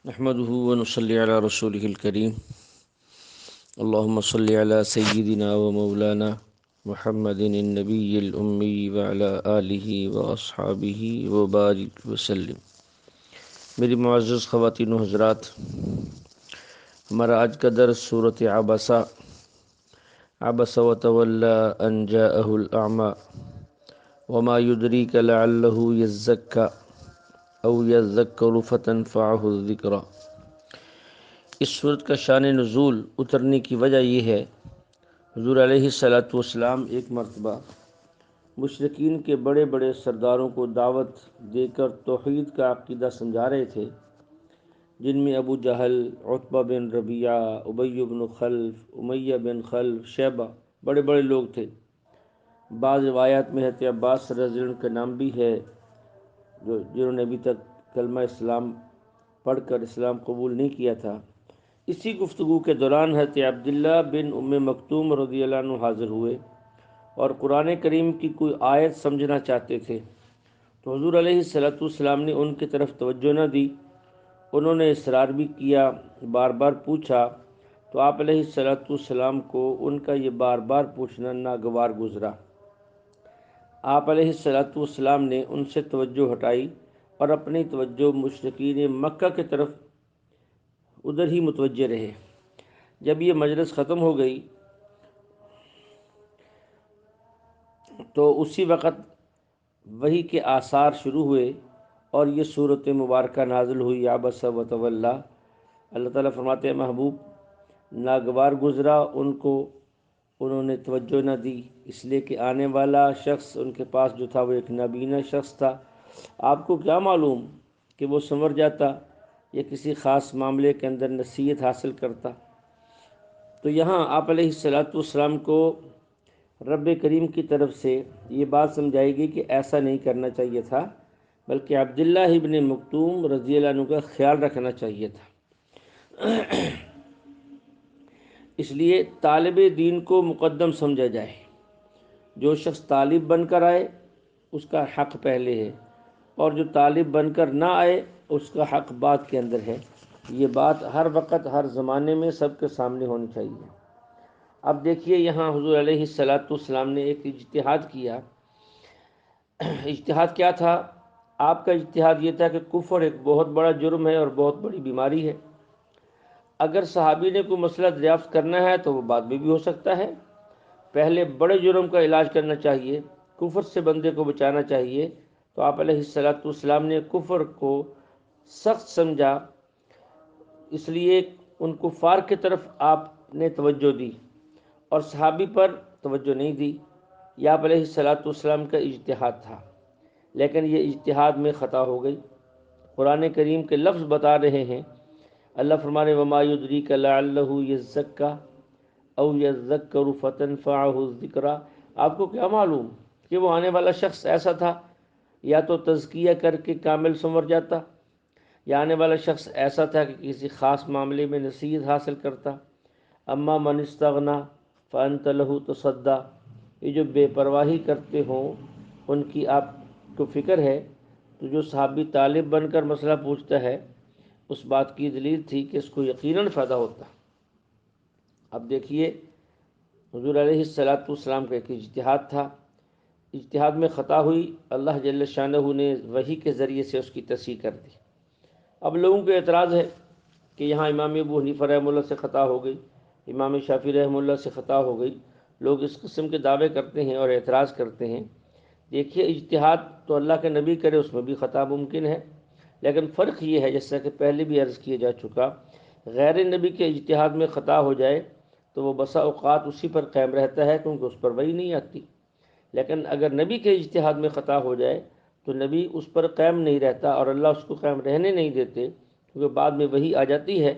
نحمده ونصلي على رسوله الكريم اللهم صل على سيدنا ومولانا محمد النبي الأمي وعلى آله وأصحابه وبارك وسلم۔ میری معزز خواتین و حضرات، ہمارا آج کا درس سورۃ عبس وتولى أن جاءه الأعمى وما يدريك لعله يزكى او یذکر فتنفعہ الذکریٰ۔ اس صورت کا شان نزول اترنے کی وجہ یہ ہے، حضور علیہ الصلاۃ والسلام ایک مرتبہ مشرکین کے بڑے بڑے سرداروں کو دعوت دے کر توحید کا عقیدہ سمجھا رہے تھے، جن میں ابو جہل، عتبہ بن ربیعہ، ابی بن خلف، امیہ بن خلف، شیبہ، بڑے بڑے لوگ تھے۔ بعض روایات میں حضرت عباس رضی اللہ عنہ کا نام بھی ہے، جنہوں نے ابھی تک کلمہ اسلام پڑھ کر اسلام قبول نہیں کیا تھا۔ اسی گفتگو کے دوران حضرت عبداللہ بن ام مکتوم رضی اللہ عنہ حاضر ہوئے اور قرآن کریم کی کوئی آیت سمجھنا چاہتے تھے، تو حضور علیہ الصلاۃ والسلام نے ان کی طرف توجہ نہ دی۔ انہوں نے اصرار بھی کیا، بار بار پوچھا، تو آپ علیہ الصلاۃ والسلام کو ان کا یہ بار بار پوچھنا ناگوار گزرا۔ آپ علیہ الصلاۃ والسلام نے ان سے توجہ ہٹائی اور اپنی توجہ مشرکین مکہ کی طرف ادھر ہی متوجہ رہے۔ جب یہ مجلس ختم ہو گئی تو اسی وقت وحی کے آثار شروع ہوئے اور یہ صورت مبارکہ نازل ہوئی، عبس وتولی۔ اللہ تعالیٰ فرماتے ہیں محبوب ناگوار گزرا ان کو، انہوں نے توجہ نہ دی، اس لیے کہ آنے والا شخص ان کے پاس جو تھا وہ ایک نابینا شخص تھا۔ آپ کو کیا معلوم کہ وہ سنور جاتا یا کسی خاص معاملے کے اندر نصیحت حاصل کرتا۔ تو یہاں آپ علیہ الصلاۃ والسلام کو رب کریم کی طرف سے یہ بات سمجھائی گئی کہ ایسا نہیں کرنا چاہیے تھا، بلکہ عبداللہ ابن مکتوم رضی اللہ عنہ کا خیال رکھنا چاہیے تھا۔ اس لیے طالب دین کو مقدم سمجھا جائے، جو شخص طالب بن کر آئے اس کا حق پہلے ہے، اور جو طالب بن کر نہ آئے اس کا حق بعد کے اندر ہے۔ یہ بات ہر وقت ہر زمانے میں سب کے سامنے ہونی چاہیے۔ اب دیکھیے یہاں حضور علیہ الصلاۃ والسلام نے ایک اجتہاد کیا۔ اجتہاد کیا تھا؟ آپ کا اجتہاد یہ تھا کہ کفر ایک بہت بڑا جرم ہے اور بہت بڑی بیماری ہے۔ اگر صحابی نے کوئی مسئلہ دریافت کرنا ہے تو وہ بعد میں بھی ہو سکتا ہے، پہلے بڑے جرم کا علاج کرنا چاہیے، کفر سے بندے کو بچانا چاہیے۔ تو آپ علیہ الصلاۃ والسلام نے کفر کو سخت سمجھا، اس لیے ان کفار کی طرف آپ نے توجہ دی اور صحابی پر توجہ نہیں دی۔ یہ آپ علیہ الصلاۃ والسلام کا اجتہاد تھا، لیکن یہ اجتہاد میں خطا ہو گئی۔ قرآن کریم کے لفظ بتا رہے ہیں، اللہ فرمانے وما یدریک لعلہ یزکی او یذکر فتنفعہ الذکریٰ۔ آپ کو کیا معلوم کہ وہ آنے والا شخص ایسا تھا، یا تو تزکیہ کر کے کامل سنور جاتا، یا آنے والا شخص ایسا تھا کہ کسی خاص معاملے میں نصیحت حاصل کرتا۔ اما من استغنی فانت لہ تصدی۔ یہ جو بے پرواہی کرتے ہوں ان کی آپ کو فکر ہے، تو جو صحابی طالب بن کر مسئلہ پوچھتا ہے اس بات کی دلیل تھی کہ اس کو یقیناً فائدہ ہوتا۔ اب دیکھیے حضور علیہ الصلاۃ والسلام کا ایک اجتہاد تھا، اجتہاد میں خطا ہوئی، اللہ جل شانہ نے وحی کے ذریعے سے اس کی تصحیح کر دی۔ اب لوگوں کو اعتراض ہے کہ یہاں امام ابو حنیفہ رحمہ اللہ سے خطا ہو گئی، امام شافعی رحمہ اللہ سے خطا ہو گئی۔ لوگ اس قسم کے دعوے کرتے ہیں اور اعتراض کرتے ہیں۔ دیکھیے اجتہاد تو اللہ کے نبی کرے اس میں بھی خطا ممکن ہے، لیکن فرق یہ ہے جیسا کہ پہلے بھی عرض کیا جا چکا، غیر نبی کے اجتہاد میں خطا ہو جائے تو وہ بسا اوقات اسی پر قائم رہتا ہے کیونکہ اس پر وحی نہیں آتی، لیکن اگر نبی کے اجتہاد میں خطا ہو جائے تو نبی اس پر قائم نہیں رہتا اور اللہ اس کو قائم رہنے نہیں دیتے، کیونکہ بعد میں وحی آ جاتی ہے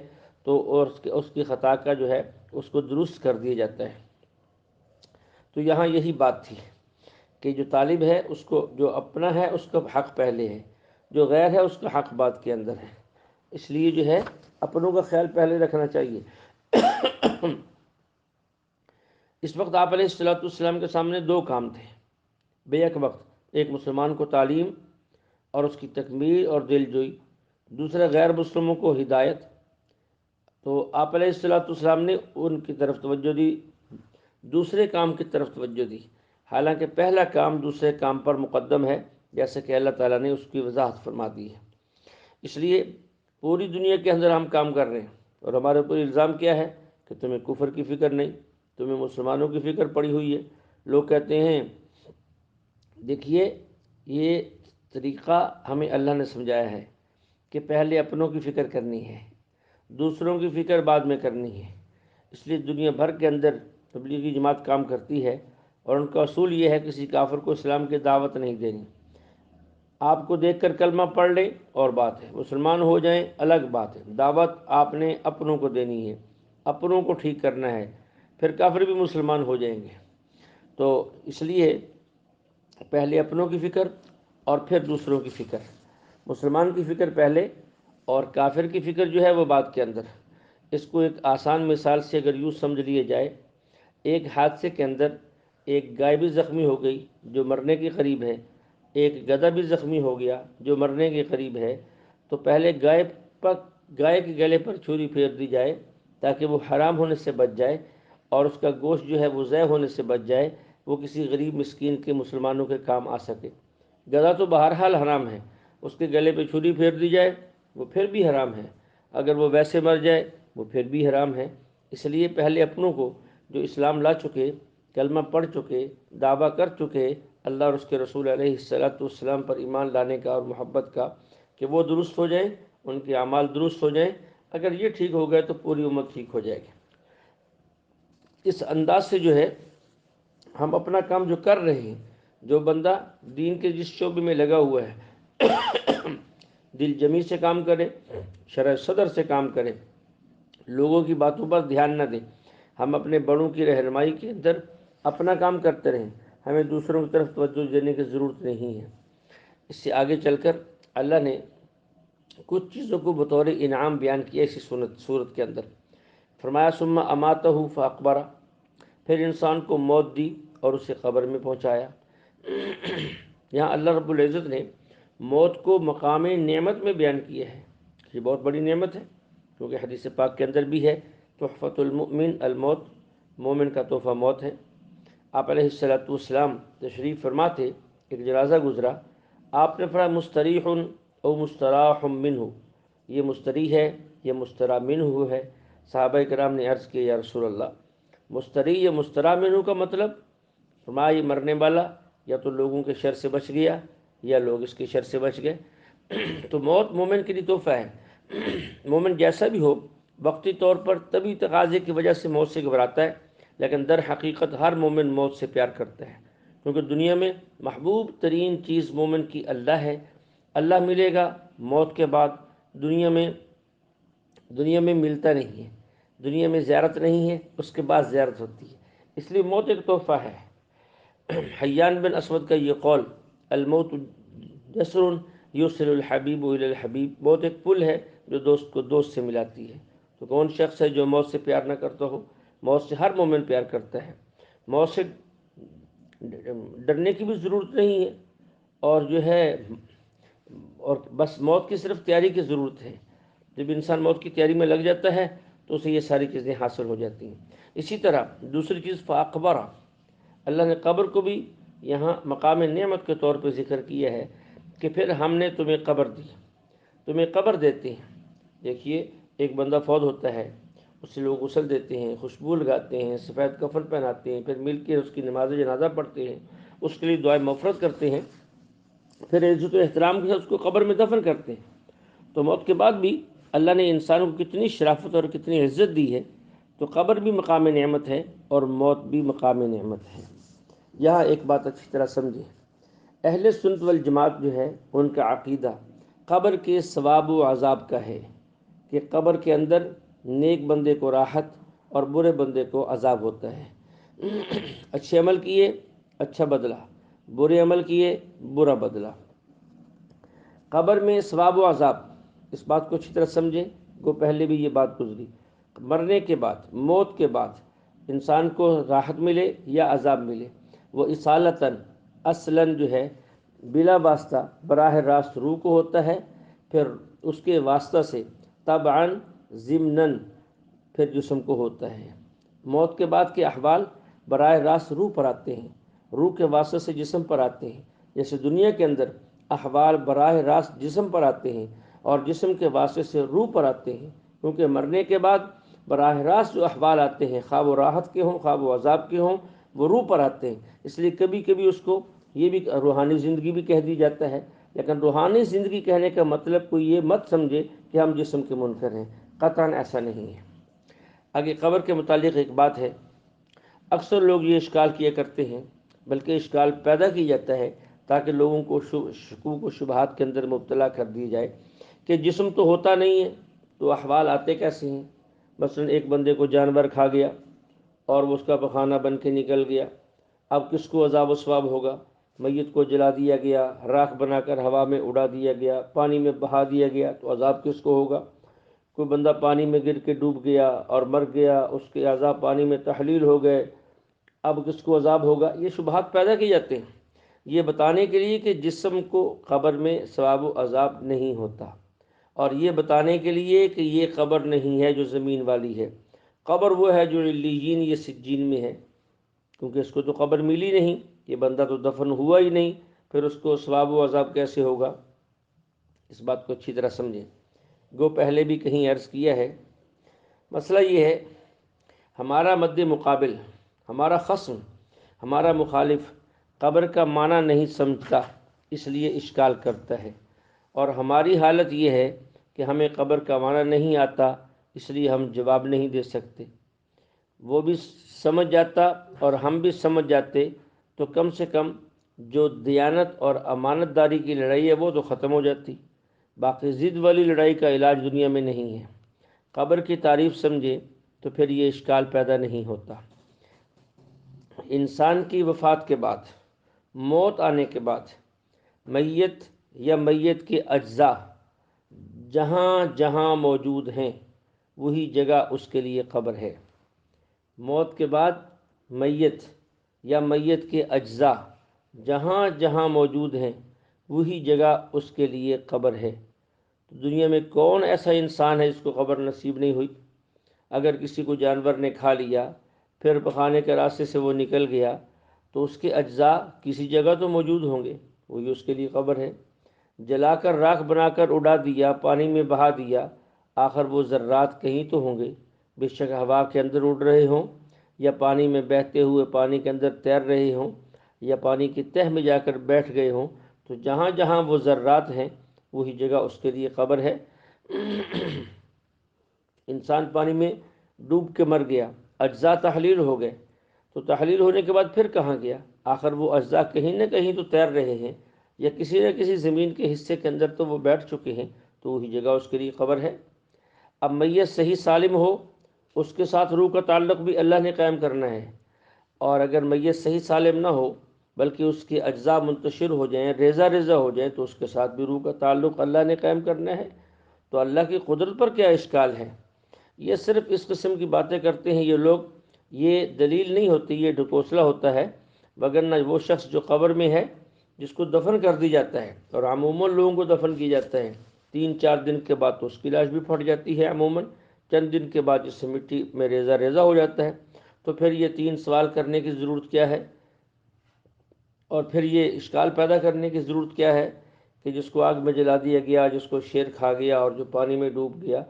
تو اور اس کی خطا کا جو ہے اس کو درست کر دیا جاتا ہے۔ تو یہاں یہی بات تھی کہ جو طالب ہے اس کو جو اپنا ہے اس کا حق پہلے ہے، جو غیر ہے اس کا حق بعد کے اندر ہے، اس لیے جو ہے اپنوں کا خیال پہلے رکھنا چاہیے۔ اس وقت آپ علیہ الصلوۃ والسلام کے سامنے دو کام تھے بیک وقت، ایک مسلمان کو تعلیم اور اس کی تکمیل اور دل جوئی، دوسرا غیر مسلموں کو ہدایت، تو آپ علیہ السلام نے ان کی طرف توجہ دی، دوسرے کام کی طرف توجہ دی، حالانکہ پہلا کام دوسرے کام پر مقدم ہے، جیسے کہ اللہ تعالیٰ نے اس کی وضاحت فرما دی ہے۔ اس لیے پوری دنیا کے اندر ہم کام کر رہے ہیں اور ہمارے اوپر الزام کیا ہے کہ تمہیں کفر کی فکر نہیں، تمہیں مسلمانوں کی فکر پڑی ہوئی ہے۔ لوگ کہتے ہیں دیکھیے یہ طریقہ ہمیں اللہ نے سمجھایا ہے کہ پہلے اپنوں کی فکر کرنی ہے، دوسروں کی فکر بعد میں کرنی ہے۔ اس لیے دنیا بھر کے اندر تبلیغی جماعت کام کرتی ہے اور ان کا اصول یہ ہے کسی کافر کو اسلام کی دعوت نہیں دینی۔ آپ کو دیکھ کر کلمہ پڑھ لیں اور بات ہے، مسلمان ہو جائیں الگ بات ہے، دعوت آپ نے اپنوں کو دینی ہے، اپنوں کو ٹھیک کرنا ہے، پھر کافر بھی مسلمان ہو جائیں گے۔ تو اس لیے پہلے اپنوں کی فکر اور پھر دوسروں کی فکر، مسلمان کی فکر پہلے اور کافر کی فکر جو ہے وہ بعد کے اندر۔ اس کو ایک آسان مثال سے اگر یوں سمجھ لیے جائے، ایک حادثے کے اندر ایک گائے بھی زخمی ہو گئی جو مرنے کے قریب ہے، ایک گدھا بھی زخمی ہو گیا جو مرنے کے قریب ہے، تو پہلے گائے کے گلے پر چھری پھیر دی جائے تاکہ وہ حرام ہونے سے بچ جائے اور اس کا گوشت جو ہے وہ ضائع ہونے سے بچ جائے، وہ کسی غریب مسکین کے مسلمانوں کے کام آ سکے۔ گدھا تو بہرحال حرام ہے، اس کے گلے پہ چھری پھیر دی جائے وہ پھر بھی حرام ہے، اگر وہ ویسے مر جائے وہ پھر بھی حرام ہے۔ اس لیے پہلے اپنوں کو جو اسلام لا چکے، کلمہ پڑھ چکے، دعویٰ کر چکے اللہ اور اس کے رسول علیہ السلام پر ایمان لانے کا اور محبت کا، کہ وہ درست ہو جائیں، ان کے اعمال درست ہو جائیں۔ اگر یہ ٹھیک ہو گئے تو پوری امت ٹھیک ہو جائے گی۔ اس انداز سے جو ہے ہم اپنا کام جو کر رہے ہیں، جو بندہ دین کے جس شعبے میں لگا ہوا ہے دل جمی سے کام کرے، شرح صدر سے کام کرے، لوگوں کی باتوں پر دھیان نہ دیں، ہم اپنے بڑوں کی رہنمائی کے اندر اپنا کام کرتے رہیں، ہمیں دوسروں کی طرف توجہ دینے کی ضرورت نہیں ہے۔ اس سے آگے چل کر اللہ نے کچھ چیزوں کو بطور انعام بیان کیا اسی صورت کے اندر۔ فرمایا ثم اماتہ فاقبرہ، پھر انسان کو موت دی اور اسے قبر میں پہنچایا۔ یہاں اللہ رب العزت نے موت کو مقام نعمت میں بیان کیا ہے، یہ بہت بڑی نعمت ہے، کیونکہ حدیث پاک کے اندر بھی ہے تحفۃ المؤمن الموت، مومن کا تحفہ موت ہے۔ آپ علیہ السلام تشریف فرما تھے، ایک جنازہ گزرا، آپ نے فرمایا مستریح او مستراح منہ، یہ مستریح ہے یہ مستراح منہ ہے۔ صحابہ کرام نے عرض کیا یا رسول اللہ، مستریح یا مستراح منہ کا مطلب؟ فرمایا یہ مرنے والا یا تو لوگوں کے شر سے بچ گیا یا لوگ اس کے شر سے بچ گئے۔ تو موت مومن کے لیے تحفہ ہے۔ مومن جیسا بھی ہو، وقتی طور پر طبی تقاضے کی وجہ سے موت سے گھبراتا ہے، لیکن در حقیقت ہر مومن موت سے پیار کرتا ہے، کیونکہ دنیا میں محبوب ترین چیز مومن کی اللہ ہے۔ اللہ ملے گا موت کے بعد، دنیا میں ملتا نہیں ہے، دنیا میں زیارت نہیں ہے، اس کے بعد زیارت ہوتی ہے، اس لیے موت ایک تحفہ ہے۔ حیان بن اسود کا یہ قول، الموت جسر یوصل الحبیب الی الحبیب، موت ایک پل ہے جو دوست کو دوست سے ملاتی ہے۔ تو کون شخص ہے جو موت سے پیار نہ کرتا ہو؟ موت سے ہر مومن پیار کرتا ہے، موت سے ڈرنے کی بھی ضرورت نہیں ہے، اور جو ہے اور بس موت کی صرف تیاری کی ضرورت ہے۔ جب انسان موت کی تیاری میں لگ جاتا ہے تو اسے یہ ساری چیزیں حاصل ہو جاتی ہیں۔ اسی طرح دوسری چیز فاقبرہ، اللہ نے قبر کو بھی یہاں مقام نعمت کے طور پہ ذکر کیا ہے کہ پھر ہم نے تمہیں قبر دی، تمہیں قبر دیتے ہیں۔ دیکھیے ایک بندہ فوت ہوتا ہے، اس سے لوگ غسل دیتے ہیں، خوشبو لگاتے ہیں، سفید کفن پہناتے ہیں، پھر مل کے اس کی نماز جنازہ پڑھتے ہیں، اس کے لیے دعائیں مغفرت کرتے ہیں، پھر عزت و احترام کے ساتھ اس کو قبر میں دفن کرتے ہیں۔ تو موت کے بعد بھی اللہ نے انسانوں کو کتنی شرافت اور کتنی عزت دی ہے، تو قبر بھی مقام نعمت ہے اور موت بھی مقام نعمت ہے۔ یہاں ایک بات اچھی طرح سمجھیں، اہل سنت والجماعت جو ہے ان کا عقیدہ قبر کے ثواب و عذاب کا ہے، کہ قبر کے اندر نیک بندے کو راحت اور برے بندے کو عذاب ہوتا ہے۔ اچھے عمل کیے اچھا بدلہ، برے عمل کیے برا بدلہ۔ قبر میں ثواب و عذاب، اس بات کو اچھی طرح سمجھیں، وہ پہلے بھی یہ بات گزری، مرنے کے بعد موت کے بعد انسان کو راحت ملے یا عذاب ملے، وہ اصالتاً اصلاً جو ہے بلا واسطہ براہ راست روح کو ہوتا ہے، پھر اس کے واسطہ سے طبعاً ضمناً پھر جسم کو ہوتا ہے۔ موت کے بعد کے احوال براہ راست روح پر آتے ہیں، روح کے واسطے سے جسم پر آتے ہیں، جیسے دنیا کے اندر احوال براہ راست جسم پر آتے ہیں اور جسم کے واسطے سے روح پر آتے ہیں، کیونکہ مرنے کے بعد براہ راست جو احوال آتے ہیں، خواہ وہ راحت کے ہوں خواہ وہ عذاب کے ہوں، وہ روح پر آتے ہیں۔ اس لیے کبھی کبھی اس کو یہ بھی روحانی زندگی بھی کہہ دی جاتا ہے، لیکن روحانی زندگی کہنے کا مطلب کوئی یہ مت سمجھے کہ ہم جسم کے منکر ہیں، قطعاً ایسا نہیں ہے۔ آگے قبر کے متعلق ایک بات ہے، اکثر لوگ یہ اشکال کیا کرتے ہیں، بلکہ اشکال پیدا کی جاتا ہے تاکہ لوگوں کو شکوک و شبہات کے اندر مبتلا کر دی جائے کہ جسم تو ہوتا نہیں ہے تو احوال آتے کیسے ہیں؟ مثلا ایک بندے کو جانور کھا گیا اور وہ اس کا پخانہ بن کے نکل گیا، اب کس کو عذاب و ثواب ہوگا؟ میت کو جلا دیا گیا، راکھ بنا کر ہوا میں اڑا دیا گیا، پانی میں بہا دیا گیا، تو عذاب کس کو ہوگا؟ کوئی بندہ پانی میں گر کے ڈوب گیا اور مر گیا، اس کے اعضاء پانی میں تحلیل ہو گئے، اب کس کو عذاب ہوگا؟ یہ شبہات پیدا کی جاتے ہیں یہ بتانے کے لیے کہ جسم کو قبر میں ثواب و عذاب نہیں ہوتا، اور یہ بتانے کے لیے کہ یہ قبر نہیں ہے جو زمین والی ہے، قبر وہ ہے جو علیین یہ سجین میں ہے، کیونکہ اس کو تو قبر ملی نہیں، یہ بندہ تو دفن ہوا ہی نہیں، پھر اس کو ثواب و عذاب کیسے ہوگا؟ اس بات کو اچھی طرح سمجھیں۔ گو پہلے بھی کہیں عرض کیا ہے، مسئلہ یہ ہے ہمارا مد مقابل، ہمارا خصم، ہمارا مخالف قبر کا معنی نہیں سمجھتا، اس لیے اشکال کرتا ہے، اور ہماری حالت یہ ہے کہ ہمیں قبر کا معنی نہیں آتا، اس لیے ہم جواب نہیں دے سکتے۔ وہ بھی سمجھ جاتا اور ہم بھی سمجھ جاتے تو کم سے کم جو دیانت اور امانت داری کی لڑائی ہے وہ تو ختم ہو جاتی، باقی ضد والی لڑائی کا علاج دنیا میں نہیں ہے۔ قبر کی تعریف سمجھے تو پھر یہ اشکال پیدا نہیں ہوتا۔ انسان کی وفات کے بعد، موت آنے کے بعد، میت یا میت کے اجزاء جہاں جہاں موجود ہیں وہی جگہ اس کے لیے قبر ہے۔ موت کے بعد میت یا میت کے اجزاء جہاں جہاں موجود ہیں وہی جگہ اس کے لیے قبر ہے۔ تو دنیا میں کون ایسا انسان ہے جس کو قبر نصیب نہیں ہوئی؟ اگر کسی کو جانور نے کھا لیا، پھر پخانے کے راستے سے وہ نکل گیا، تو اس کے اجزاء کسی جگہ تو موجود ہوں گے، وہی اس کے لیے قبر ہے۔ جلا کر راکھ بنا کر اڑا دیا، پانی میں بہا دیا، آخر وہ ذرات کہیں تو ہوں گے، بے شک ہوا کے اندر اڑ رہے ہوں یا پانی میں بہتے ہوئے پانی کے اندر تیر رہے ہوں یا پانی کی تہ میں جا کر بیٹھ گئے ہوں، تو جہاں جہاں وہ ذرات ہیں وہی جگہ اس کے لیے قبر ہے۔ انسان پانی میں ڈوب کے مر گیا، اجزاء تحلیل ہو گئے، تو تحلیل ہونے کے بعد پھر کہاں گیا؟ آخر وہ اجزاء کہیں نہ کہیں تو تیر رہے ہیں یا کسی نہ کسی زمین کے حصے کے اندر تو وہ بیٹھ چکے ہیں، تو وہی جگہ اس کے لیے قبر ہے۔ اب میت صحیح سالم ہو، اس کے ساتھ روح کا تعلق بھی اللہ نے قائم کرنا ہے، اور اگر میت صحیح سالم نہ ہو بلکہ اس کے اجزاء منتشر ہو جائیں، ریزہ ریزہ ہو جائیں، تو اس کے ساتھ بھی روح کا تعلق اللہ نے قائم کرنا ہے۔ تو اللہ کی قدرت پر کیا اشکال ہے؟ یہ صرف اس قسم کی باتیں کرتے ہیں یہ لوگ، یہ دلیل نہیں ہوتی، یہ ڈھکوسلا ہوتا ہے، وگرنہ وہ شخص جو قبر میں ہے جس کو دفن کر دی جاتا ہے، اور عموماً لوگوں کو دفن کی جاتا ہے 3-4 دن کے بعد، تو اس کی لاش بھی پھٹ جاتی ہے عموماً، چند دن کے بعد جس سے مٹی میں ریزہ ریزہ ہو جاتا ہے، تو پھر یہ 3 سوال کرنے کی ضرورت کیا ہے، اور پھر یہ اشکال پیدا کرنے کی ضرورت کیا ہے کہ جس کو آگ میں جلا دیا گیا، جس کو شیر کھا گیا اور جو پانی میں ڈوب گیا،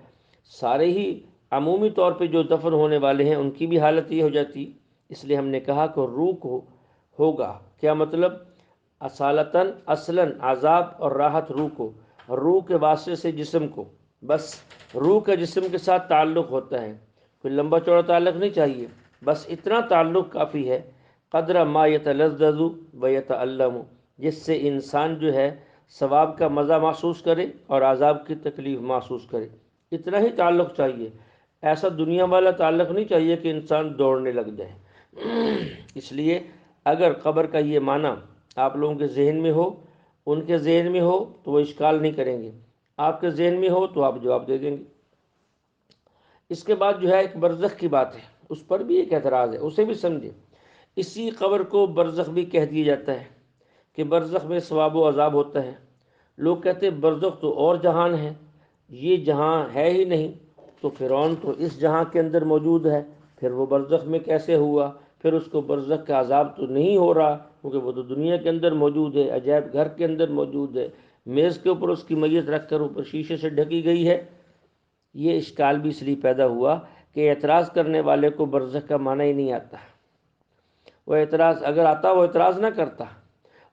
سارے ہی عمومی طور پہ جو دفن ہونے والے ہیں ان کی بھی حالت یہ ہو جاتی۔ اس لیے ہم نے کہا کہ روح کو ہوگا، کیا مطلب؟ اصالتاً اصلاً عذاب اور راحت روح کو، روح کے واسطے سے جسم کو، بس روح کا جسم کے ساتھ تعلق ہوتا ہے، کوئی لمبا چوڑا تعلق نہیں چاہیے، بس اتنا تعلق کافی ہے، قدر ما یتلذذ و یتألم، جس سے انسان جو ہے ثواب کا مزہ محسوس کرے اور عذاب کی تکلیف محسوس کرے، اتنا ہی تعلق چاہیے۔ ایسا دنیا والا تعلق نہیں چاہیے کہ انسان دوڑنے لگ جائے۔ اس لیے اگر قبر کا یہ معنی آپ لوگوں کے ذہن میں ہو، ان کے ذہن میں ہو، تو وہ اشکال نہیں کریں گے، آپ کے ذہن میں ہو تو آپ جواب دے دیں گے۔ اس کے بعد جو ہے ایک برزخ کی بات ہے، اس پر بھی ایک اعتراض ہے، اسے بھی سمجھے۔ اسی قبر کو برزخ بھی کہہ دیا جاتا ہے کہ برزخ میں ثواب و عذاب ہوتا ہے۔ لوگ کہتے ہیں برزخ تو اور جہان ہے، یہ جہاں ہے ہی نہیں، تو فرعون تو اس جہاں کے اندر موجود ہے، پھر وہ برزخ میں کیسے ہوا؟ پھر اس کو برزخ کا عذاب تو نہیں ہو رہا، کیونکہ وہ تو دنیا کے اندر موجود ہے، عجائب گھر کے اندر موجود ہے، میز کے اوپر اس کی میت رکھ کر اوپر شیشے سے ڈھکی گئی ہے۔ یہ اشکال بھی اس لیے پیدا ہوا کہ اعتراض کرنے والے کو برزخ کا معنی ہی نہیں آتا۔ وہ اعتراض اگر آتا وہ اعتراض نہ کرتا،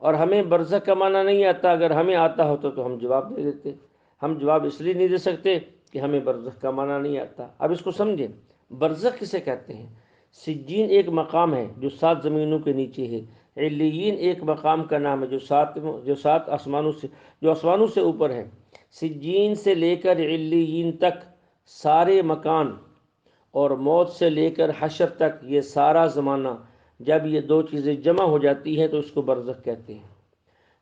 اور ہمیں برزخ کا معنی نہیں آتا، اگر ہمیں آتا ہوتا تو ہم جواب دے دیتے۔ ہم جواب اس لیے نہیں دے سکتے کہ ہمیں برزخ کا معنی نہیں آتا۔ اب اس کو سمجھیں، برزخ کسے کہتے ہیں؟ سجین ایک مقام ہے جو 7 زمینوں کے نیچے ہے۔ علیین ایک مقام کا نام ہے جو سات آسمانوں سے اوپر ہے۔ سجین سے لے کر علیین تک سارے مکان، اور موت سے لے کر حشر تک یہ سارا زمانہ، جب یہ 2 چیزیں جمع ہو جاتی ہیں تو اس کو برزخ کہتے ہیں۔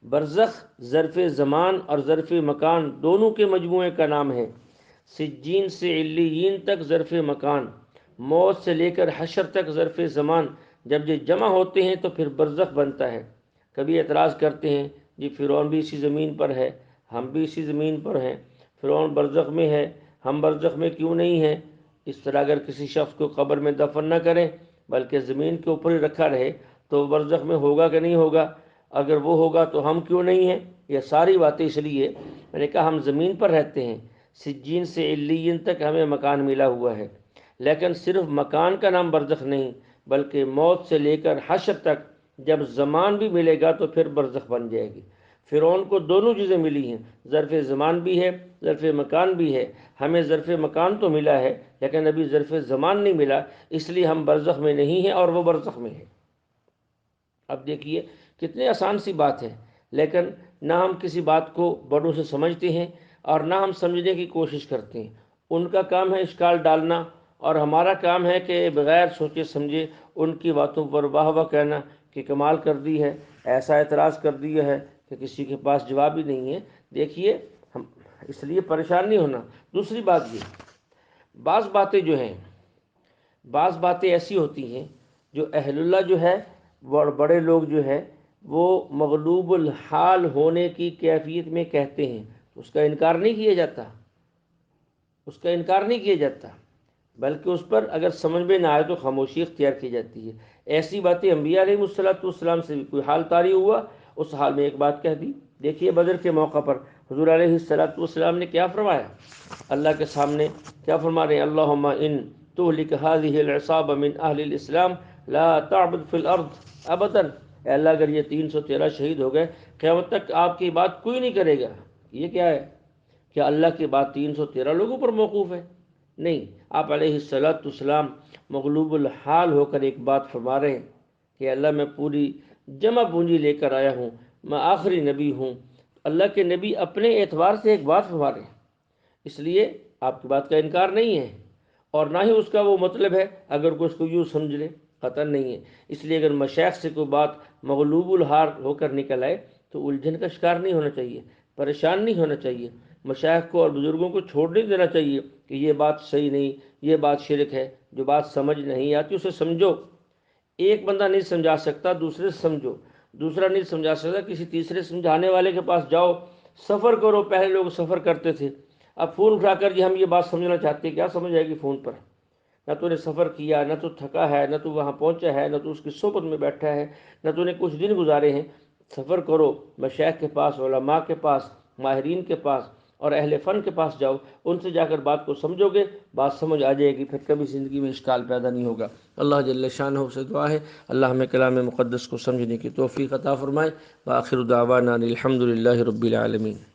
برزخ ظرف زمان اور ظرف مکان دونوں کے مجموعے کا نام ہے۔ سجین سے علیین تک ظرف مکان، موت سے لے کر حشر تک ظرف زمان، جب یہ جمع ہوتے ہیں تو پھر برزخ بنتا ہے۔ کبھی اعتراض کرتے ہیں جی فرعون بھی اسی زمین پر ہے، ہم بھی اسی زمین پر ہیں، فرعون برزخ میں ہے، ہم برزخ میں کیوں نہیں ہیں؟ اس طرح اگر کسی شخص کو قبر میں دفن نہ کریں بلکہ زمین کے اوپر ہی رکھا رہے تو وہ برزخ میں ہوگا کہ نہیں ہوگا؟ اگر وہ ہوگا تو ہم کیوں نہیں ہیں؟ یہ ساری باتیں اس لیے میں نے کہا ہم زمین پر رہتے ہیں، سجین سے علیین تک ہمیں مکان ملا ہوا ہے، لیکن صرف مکان کا نام برزخ نہیں بلکہ موت سے لے کر حشر تک جب زمان بھی ملے گا تو پھر برزخ بن جائے گی۔ فرعون کو دونوں چیزیں ملی ہیں، ظرف زمان بھی ہے، ظرف مکان بھی ہے۔ ہمیں ظرف مکان تو ملا ہے لیکن ابھی ظرف زمان نہیں ملا، اس لیے ہم برزخ میں نہیں ہیں اور وہ برزخ میں ہے۔ اب دیکھیے کتنے آسان سی بات ہے، لیکن نہ ہم کسی بات کو بڑوں سے سمجھتے ہیں اور نہ ہم سمجھنے کی کوشش کرتے ہیں۔ ان کا کام ہے اشکال ڈالنا، اور ہمارا کام ہے کہ بغیر سوچے سمجھے ان کی باتوں پر واہ واہ کہنا کہ کمال کر دی ہے، ایسا اعتراض کر دیا ہے کہ کسی کے پاس جواب ہی نہیں ہے۔ دیکھیے ہم اس لیے پریشان نہیں ہونا۔ دوسری بات یہ، بعض باتیں ایسی ہوتی ہیں جو اہل اللہ جو ہے، بڑے لوگ جو ہے وہ مغلوب الحال ہونے کی کیفیت میں کہتے ہیں، اس کا انکار نہیں کیا جاتا، بلکہ اس پر اگر سمجھ میں نہ آئے تو خاموشی اختیار کی جاتی ہے۔ ایسی باتیں انبیاء علیہ السلام سے بھی کوئی حال طاری ہوا، اس حال میں ایک بات کہہ دی۔ دیکھیے بدر کے موقع پر حضور علیہ السلام نے کیا فرمایا؟ اللہ کے سامنے کیا فرما رہے ہیں؟ اللہم ان تہلک هذه العصابہ من اہل الاسلام لا تعبد فی الارض ابدا۔ اے اللہ اگر یہ 313 شہید ہو گئے، قیامت تک آپ کی بات کوئی نہیں کرے گا۔ یہ کیا ہے؟ کیا اللہ کی بات 313 لوگوں پر موقوف ہے؟ نہیں، آپ علیہ السلام مغلوب الحال ہو کر ایک بات فرما رہے ہیں کہ اللہ میں پوری جمع پونجی لے کر آیا ہوں، میں آخری نبی ہوں۔ اللہ کے نبی اپنے اعتبار سے ایک بات فرما رہے ہیں، اس لیے آپ کی بات کا انکار نہیں ہے، اور نہ ہی اس کا وہ مطلب ہے اگر کوئی اس کو یوں سمجھ لے، قطعاً نہیں ہے۔ اس لیے اگر مشائخ سے کوئی بات مغلوب الحال ہو کر نکل آئے تو الجھن کا شکار نہیں ہونا چاہیے، پریشان نہیں ہونا چاہیے۔ مشائخ کو اور بزرگوں کو چھوڑ نہیں دینا چاہیے کہ یہ بات صحیح نہیں، یہ بات شرک ہے۔ جو بات سمجھ نہیں آتی اسے سمجھو۔ ایک بندہ نہیں سمجھا سکتا، دوسرے سے سمجھو، دوسرا نہیں سمجھا سکتا، کسی تیسرے سمجھانے والے کے پاس جاؤ، سفر کرو۔ پہلے لوگ سفر کرتے تھے، اب فون اٹھا کر ہم یہ بات سمجھنا چاہتے ہیں، کیا سمجھ آئے گی فون پر؟ نہ تو نے سفر کیا، نہ تو تھکا ہے، نہ تو وہاں پہنچا ہے، نہ تو اس کی صحبت میں بیٹھا ہے، نہ تو نے کچھ دن گزارے ہیں۔ سفر کرو، مشائخ کے پاس، علماء کے پاس، ماہرین کے پاس اور اہل فن کے پاس جاؤ، ان سے جا کر بات کو سمجھو گے، بات سمجھ آ جائے گی، پھر کبھی زندگی میں اشکال پیدا نہیں ہوگا۔ اللہ جل شانہ سے دعا ہے اللہ ہمیں کلام مقدس کو سمجھنے کی توفیق عطا فرمائے۔ وآخر دعوانا الحمد للہ رب العالمین۔